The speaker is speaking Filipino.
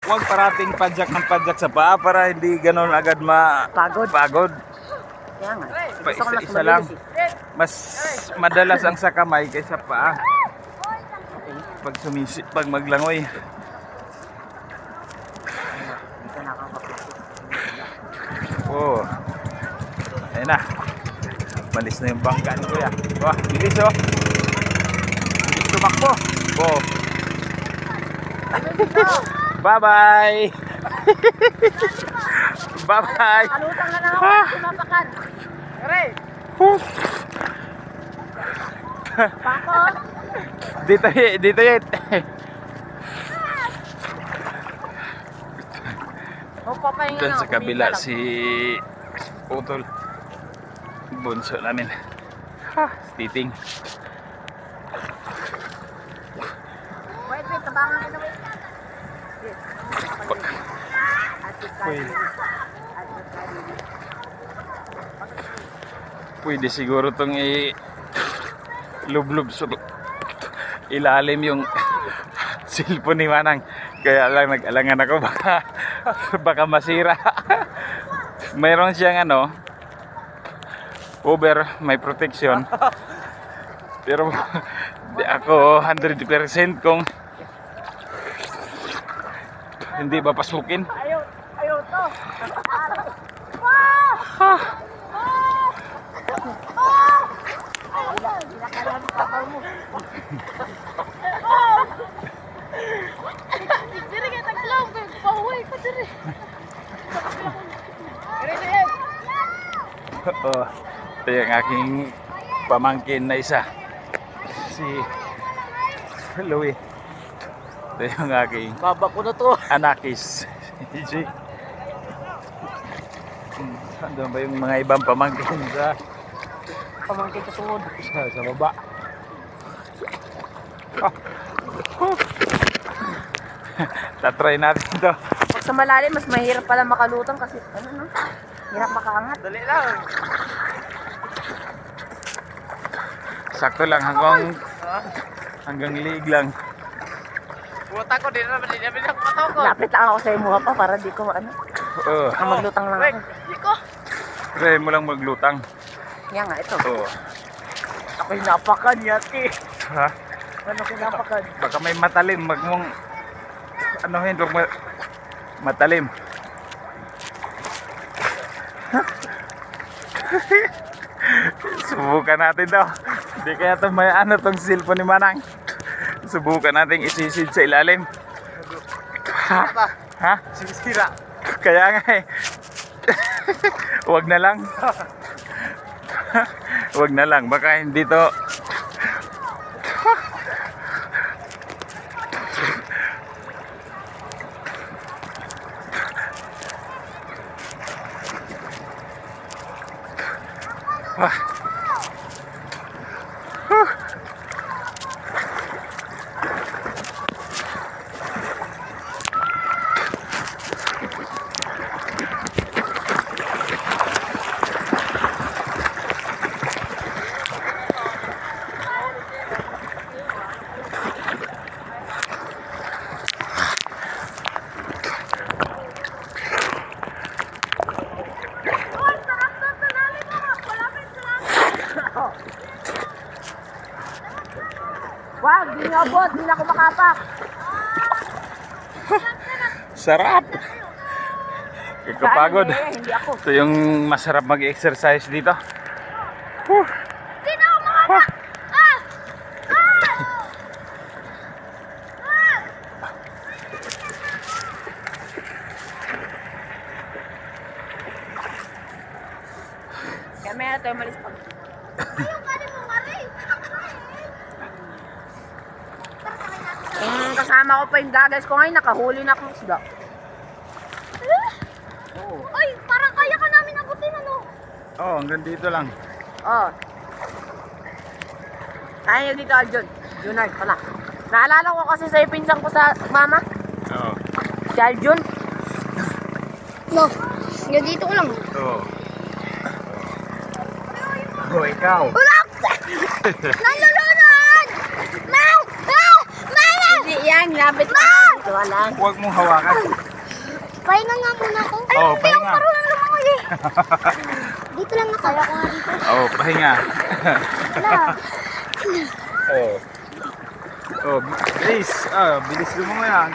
Huwag parating padyak ng padyak sa paa para hindi ganon agad pagod. Kaya nga. Pa Gusto ko mas isa lang. mabilis eh. Mas madalas ang sa kamay kaysa paa. Pag maglangoy. Dito nakakapagod. Oh. Ayun na. Malis na yung bangka ni Kuya. Wah, bilis oh. Bilis tumakbo. Oh. Bye-bye. Bye-bye. Kalutang na lang ako. Tumapakan. Aray. Pako. Dito yet. Magpapahinga Doon na. sa kabila si Utol. Bunso namin. Titing. Wait, tabangan ko na wait. Pwede siguro itong lublob sa ilalim yung cellphone ni Manang. Kaya lang nag-alangan ako baka masira. Mayroon siyang over, may protection. Pero di ako 100% kung hindi ba pasukin. Ayaw to. Diri ka taglaw, pauwi ko diri. Oh, ito yung aking pamangkin na isa. Si Louie. Ito yung aking Baba ko na to. anakis. Andun ba yung mga ibang pamangkin sa Pamangkin ko suod. sa baba? Tatry natin to. Pag sa malalim, mas mahirap pala makalutang kasi hirap makaangat. Dali lang. Sakto lang hanggang liig lang. Buta ko din naman din namin ako matoko. Lapit lang ako sa imuha pa para di ko Oh, maglutang lang ako. Iko. try mo lang maglutang. Yan nga, ito. Oh. Ako'y napakan yati. Ha? Ano kinapakan? Baka may matalim, magmong anuhin pag matalim. Subukan natin to. Hindi kaya to may tong cellphone ni Manang. Subukan natin isisid sa ilalim. Ha? Sisira. Kaya nga eh. Wag na lang. Wag na lang. Baka hindi to. Wag, di nyo abot, di na ako makapak. Sarap. Kapagod. Hindi ako. Ito yung masarap mag-exercise dito. Di na ako makapak. Kaya meron tayo malis pag. Ayaw ka din mo mari. Kasama ko pa yung gagas ko ngayon, nakahuli na akong isda. Ay, parang kaya ka namin abutin ano. Oh, hanggang dito lang. Oh. Kaya nyo dito, Aljun. Junard pala. Naalala ko kasi sa pinsan ko sa mama. Oo. Si Aljun. No, nga dito ko lang. Oh. Oh, ikaw. Ulap! Nalulunod! Mau! Mau! Mau! Yan, lapit ka. Dito, wala. Huwag mong hawakan. Pahinga nga muna ako. Oo, pahinga. Marunong lumangoy eh. Dito lang ako. Kaya ko nga dito. Oo, pahinga. Wala. Oo. Oh, bilis. Bilis lumangoy. Ang galing.